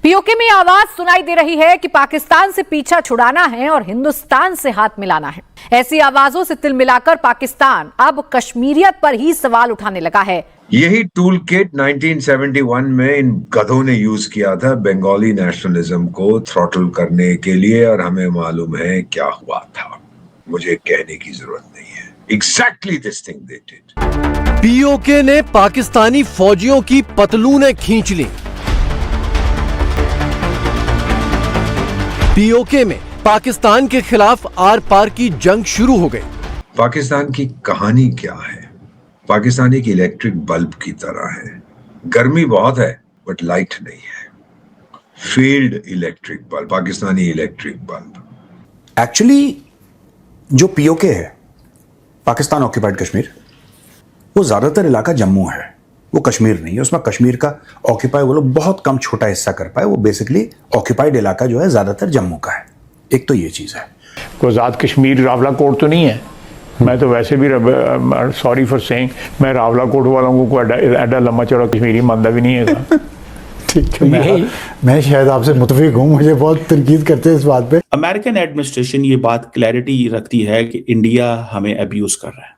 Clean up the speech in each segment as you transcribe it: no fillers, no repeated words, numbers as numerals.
PoK में आवाज सुनाई दे रही है कि पाकिस्तान से पीछा छुड़ाना है और हिंदुस्तान से हाथ मिलाना है। ऐसी आवाजों से तिल मिलाकर पाकिस्तान अब कश्मीरियत पर ही सवाल उठाने लगा है। यही टूल किट 1971 में इन गधों ने यूज किया था बंगाली नेशनलिज्म को थ्रॉटल करने के लिए, और हमें मालूम है क्या हुआ था। मुझे कहने की जरूरत नहीं है। Exactly this thing they did. PoK ने पाकिस्तानी फौजियों की पतलूनें खींच ली। पीओके में पाकिस्तान के खिलाफ आर पार की जंग शुरू हो गई। पाकिस्तान की कहानी क्या है? पाकिस्तान एक इलेक्ट्रिक बल्ब की तरह है। गर्मी बहुत है बट लाइट नहीं है। Field electric bulb, Pakistani electric bulb. Actually जो पीओके है, पाकिस्तान ऑक्यूपाइड कश्मीर, वो ज्यादातर इलाका जम्मू है, वो कश्मीर नहीं है। उसमें कश्मीर का ऑक्यूपाई वो लोग बहुत कम छोटा हिस्सा कर पाए। वो बेसिकली ऑक्यूपाइड इलाका जो है ज्यादातर जम्मू का है। एक तो ये चीज है। कोई आजाद कश्मीर रावला कोट तो नहीं है। मैं तो वैसे भी सॉरी फॉर सेइंग, मैं रावला कोट वालों को एडा लंबा चौड़ा कश्मीरी मानता भी नहीं है। ठीक है, मैं शायद आपसे मुतफिक हूँ। मुझे बहुत तनकीद करते हैं इस बात पे। अमेरिकन एडमिनिस्ट्रेशन ये बात क्लैरिटी रखती है कि इंडिया हमें अब्यूज कर रहा है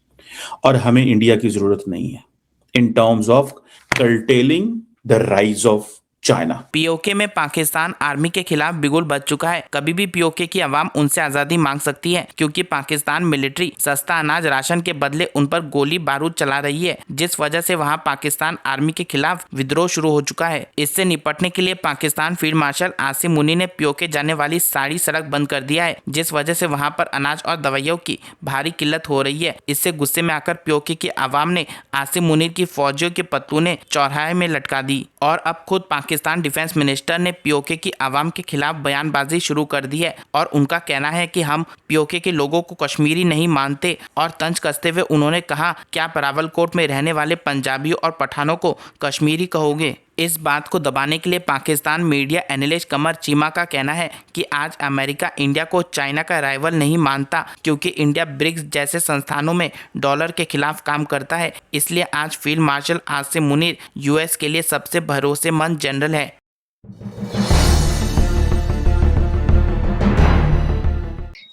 और हमें इंडिया की जरूरत नहीं है in terms of curtailing the rise of China. PoK में पाकिस्तान आर्मी के खिलाफ बिगुल बज चुका है। कभी भी पीओके की आवाम उनसे आजादी मांग सकती है, क्योंकि पाकिस्तान मिलिट्री सस्ता अनाज राशन के बदले उन पर गोली बारूद चला रही है, जिस वजह से वहां पाकिस्तान आर्मी के खिलाफ विद्रोह शुरू हो चुका है। इससे निपटने के लिए पाकिस्तान फील्ड मार्शल आसिम मुनी ने पीओके जाने वाली सारी सड़क बंद कर दिया है, जिस वजह से वहां पर अनाज और दवाइयों की भारी किल्लत हो रही है। इससे गुस्से में आकर पीओके की आवाम ने आसिम मुनीर की फौजियों की पतलूनें चौराहे में लटका दी और अब खुद पाकिस्तान डिफेंस मिनिस्टर ने पीओके की आवाम के खिलाफ बयानबाजी शुरू कर दी है और उनका कहना है कि हम पीओके के लोगों को कश्मीरी नहीं मानते। और तंज कसते हुए उन्होंने कहा, क्या रावलकोट में रहने वाले पंजाबियों और पठानों को कश्मीरी कहोगे? इस बात को दबाने के लिए पाकिस्तान मीडिया एनालिस्ट कमर चीमा का कहना है कि आज अमेरिका इंडिया को चाइना का राइवल नहीं मानता, क्योंकि इंडिया ब्रिक्स जैसे संस्थानों में डॉलर के खिलाफ काम करता है। इसलिए आज field marshal Asim Munir US के लिए सबसे भरोसेमंद जनरल है।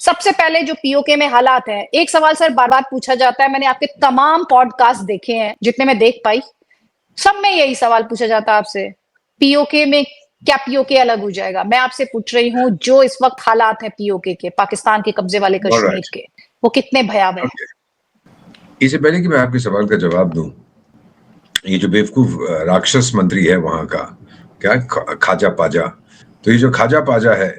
सबसे पहले जो पीओके में हालात है, एक सवाल सर बार बार पूछा जाता है। मैंने आपके तमाम पॉडकास्ट देखे हैं, जितने मैं देख पाई, सब में यही सवाल पूछा जाता है आपसे, पीओके में क्या पीओके अलग हो जाएगा? मैं आपसे पूछ रही हूँ, जो इस वक्त हालात है पीओके के, पाकिस्तान के कब्जे वाले कश्मीर के, वो कितने भयावह हैं? इससे पहले कि मैं आपके सवाल का जवाब दूं, ये जो बेवकूफ राक्षस मंत्री है वहां का, क्या खाजा पाजा, तो ये जो खाजा पाजा है,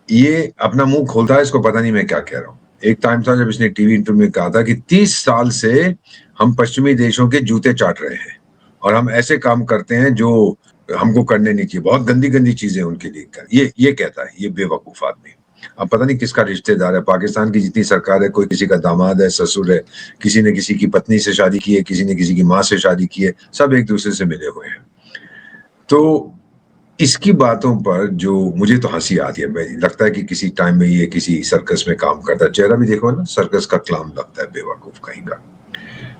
ये अपना मुंह खोलता है, इसको पता नहीं मैं क्या कह रहा हूँ। एक टाइम था जब इसने टीवी इंटरव्यू में कहा था कि 30 साल से हम पश्चिमी देशों के जूते चाट रहे हैं और हम ऐसे काम करते हैं जो हमको करने नहीं चाहिए, बहुत गंदी गंदी चीजें उनके लिए। ये कहता है, ये बेवकूफ आदमी। अब पता नहीं किसका रिश्तेदार है। पाकिस्तान की जितनी सरकार है, कोई किसी का दामाद है, ससुर है, किसी ने किसी की पत्नी से शादी की है, किसी ने किसी की माँ से शादी की है, सब एक दूसरे से मिले हुए हैं। तो इसकी बातों पर जो मुझे तो हंसी आती है, मैं लगता है कि किसी टाइम में ये किसी सर्कस में काम करता है। चेहरा भी देखो ना, सर्कस का क्लाउन लगता है, बेवकूफ कहीं का।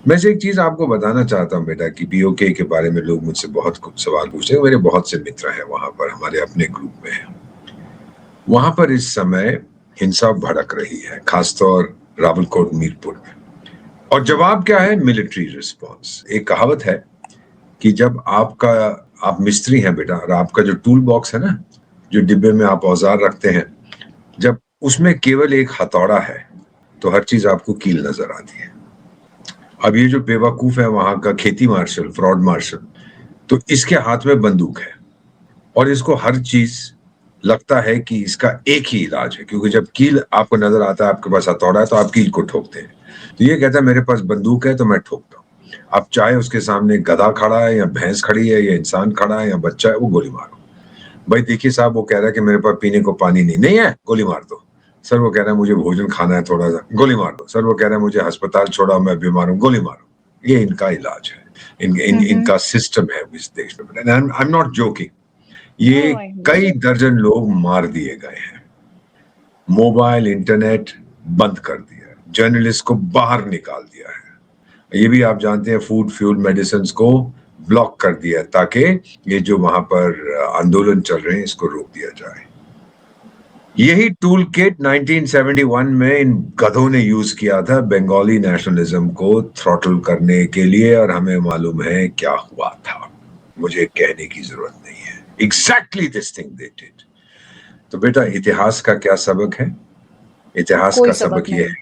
मैं से एक चीज आपको बताना चाहता हूँ बेटा कि पीओके के बारे में लोग मुझसे बहुत कुछ सवाल पूछते हैं। मेरे बहुत से मित्र हैं वहां पर, हमारे अपने ग्रुप में हैं। वहां पर इस समय हिंसा भड़क रही है, खासतौर रावलकोट मीरपुर में। और जवाब क्या है? Military response. एक कहावत है कि जब आप मिस्त्री हैं बेटा, और आपका जो टूल बॉक्स है ना, जो डिब्बे में आप औजार रखते हैं, जब उसमें केवल एक हथौड़ा है तो हर चीज आपको कील नजर आती है। अब ये जो बेवकूफ है वहां का खेती मार्शल, फ्रॉड मार्शल, तो इसके हाथ में बंदूक है और इसको हर चीज लगता है कि इसका एक ही इलाज है, क्योंकि जब कील आपको नजर आता है, आपके पास हथौड़ा है, तो आप कील को ठोकते हैं। तो ये कहता है मेरे पास बंदूक है तो मैं ठोकता हूँ। अब चाहे उसके सामने गधा खड़ा है या भैंस खड़ी है या इंसान खड़ा है या बच्चा है, वो गोली मारो। भाई देखिए साहब, वो कह रहा है कि मेरे पास पीने को पानी नहीं है, गोली मार दो। सर वो कह रहा है मुझे भोजन खाना है थोड़ा सा, गोली मार दो। सर वो कह रहा है मुझे अस्पताल छोड़ा, मैं बीमार हूँ, गोली मारो। ये इनका इलाज है, इनका सिस्टम है इस देश में। I am not joking. ये कई दर्जन लोग मार दिए गए हैं, मोबाइल इंटरनेट बंद कर दिया है, जर्नलिस्ट को बाहर निकाल दिया है। ये भी आप जानते हैं, फूड फ्यूल मेडिसिन को ब्लॉक कर दिया ताकि ये जो वहां पर आंदोलन चल रहे हैं इसको रोक दिया जाए। यही टूल किट 1971 में इन गधों ने यूज किया था बंगाली नेशनलिज्म को थ्रॉटल करने के लिए, और हमें मालूम है क्या हुआ था, मुझे कहने की जरूरत नहीं है। Exactly this thing they did. तो बेटा इतिहास का क्या सबक है? इतिहास कोई का सबक सबक ये नहीं। है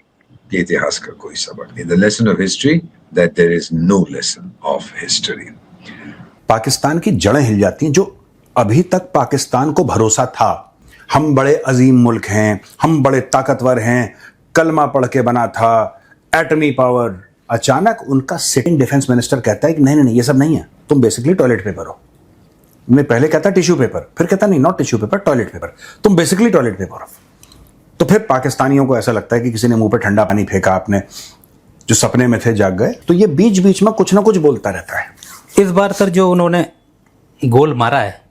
कि इतिहास का कोई सबक नहीं। The lesson of history that there is no lesson of history. Pakistan की जड़ें हिल जाती हैं। जो अभी तक पाकिस्तान को भरोसा था, हम बड़े अजीम मुल्क हैं, हम बड़े ताकतवर हैं, कलमा पढ़ के बना था, एटमी पावर, अचानक उनका सिटिंग डिफेंस मिनिस्टर कहता है कि नहीं नहीं नहीं, ये सब नहीं है, तुम बेसिकली टॉयलेट पेपर हो। मैं पहले कहता टिश्यू पेपर, फिर कहता नहीं, not tissue paper, toilet paper, तुम बेसिकली टॉयलेट पेपर हो। तो फिर पाकिस्तानियों को ऐसा लगता है कि किसी ने मुंह पे ठंडा पानी फेंका, आपने जो सपने में थे जाग गए। तो ये बीच बीच में कुछ ना कुछ बोलता रहता है। इस बार सर जो उन्होंने गोल मारा है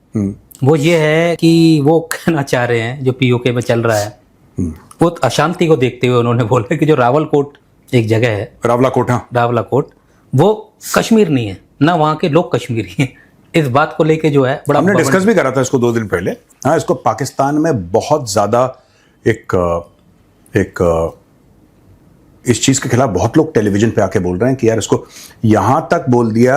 वो ये है कि वो कहना चाह रहे हैं जो पीओके में चल रहा है, वो अशांति को देखते हुए उन्होंने बोला कि जो रावलकोट एक जगह है, रावलाकोट, हाँ, रावलाकोट, वो कश्मीर नहीं है, ना वहाँ के लोग कश्मीरी हैं। इस बात को लेके जो है बड़ा हमने डिस्कस भी करा था इसको 2 दिन पहले। हाँ, इसको पाकिस्तान में बहुत ज्यादा एक इस चीज के खिलाफ बहुत लोग टेलीविजन पे आके बोल रहे हैं कि यार इसको यहां तक बोल दिया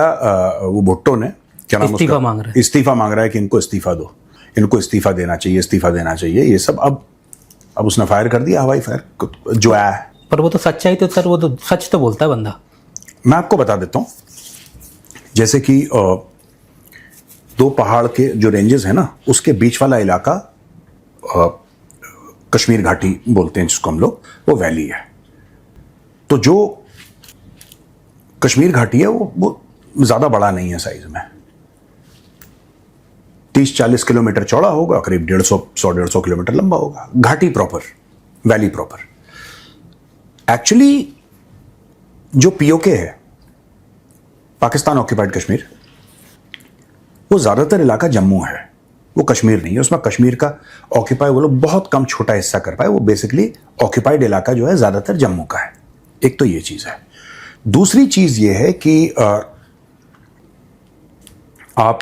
वो भुट्टो ने, क्या नाम इस्तीफा उसका? मांग रहा है। इस्तीफा मांग रहा है कि इनको इस्तीफा दो, इनको इस्तीफा देना चाहिए, इस्तीफा देना चाहिए, ये सब। अब उसने फायर कर दिया, हवाई फायर जो आया है। पर वो तो सच्चाई तो सर, वो तो सच तो बोलता है बंदा। मैं आपको बता देता हूं, जैसे कि 2 पहाड़ के जो रेंजेस है ना, उसके बीच वाला इलाका कश्मीर घाटी बोलते हैं जिसको हम लोग, वो वैली है। तो जो कश्मीर घाटी है वो ज्यादा बड़ा नहीं है साइज में, 30-40 किलोमीटर चौड़ा होगा, करीब 150 किलोमीटर लंबा होगा। घाटी प्रॉपर, वैली प्रॉपर। एक्चुअली जो पीओके है, पाकिस्तान ऑक्यूपाइड कश्मीर, वो ज्यादातर इलाका जम्मू है, वो कश्मीर नहीं है। उसमें कश्मीर का ऑक्यूपाई वो लोग बहुत कम छोटा हिस्सा कर पाए। वो बेसिकली ऑक्यूपाइड इलाका जो है ज्यादातर जम्मू का है। एक तो ये चीज है। दूसरी चीज ये है कि आप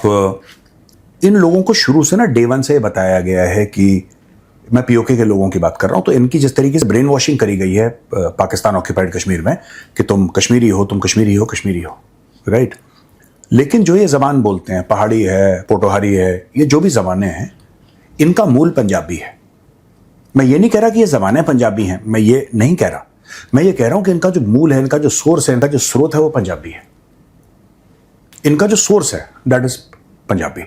इन लोगों को शुरू से ना डे 1 से बताया गया है कि, मैं पीओके के लोगों की बात कर रहा हूं, तो इनकी जिस तरीके से ब्रेन वॉशिंग करी गई है पाकिस्तान ऑक्यूपाइड कश्मीर में कि तुम कश्मीरी हो, तुम कश्मीरी हो, कश्मीरी हो, राइट। लेकिन जो ये जबान बोलते हैं, पहाड़ी है, पोटोहारी है, ये जो भी जबानें हैं, इनका मूल पंजाबी है। मैं ये नहीं कह रहा कि ये जबानें पंजाबी हैं, मैं ये नहीं कह रहा। मैं ये कह रहा हूं कि इनका जो मूल है, इनका जो सोर्स है, इनका जो स्रोत है, वो पंजाबी है। इनका जो सोर्स है दैट इज पंजाबी।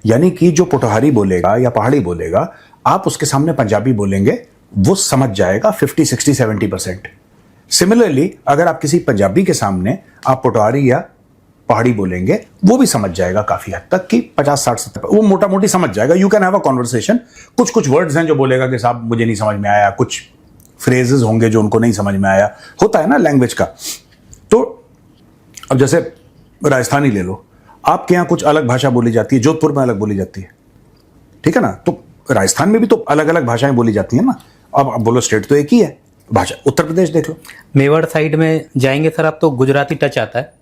यानी कि जो पोटोहारी बोलेगा या पहाड़ी बोलेगा, आप उसके सामने पंजाबी बोलेंगे, वो समझ जाएगा 50, 60, 70%। सिमिलरली अगर आप किसी पंजाबी के सामने आप पोटोहारी या पहाड़ी बोलेंगे, वो भी समझ जाएगा काफी हद तक कि 50, 60, 70, वो मोटा मोटी समझ जाएगा। You can have a conversation. कुछ वर्ड्स हैं जो बोलेगा कि साहब मुझे नहीं समझ में आया, कुछ फ्रेजेस होंगे जो उनको नहीं समझ में आया, होता है ना लैंग्वेज का। तो अब जैसे राजस्थानी ले लो, आपके यहाँ कुछ अलग भाषा बोली जाती है, जोधपुर में अलग बोली जाती है, ठीक है ना। तो राजस्थान में भी तो अलग अलग भाषाएं बोली जाती हैं ना। अब बोलो स्टेट तो एक ही है भाषा। उत्तर प्रदेश देख लो, मेवाड़ साइड में जाएंगे सर आप तो गुजराती टच आता है,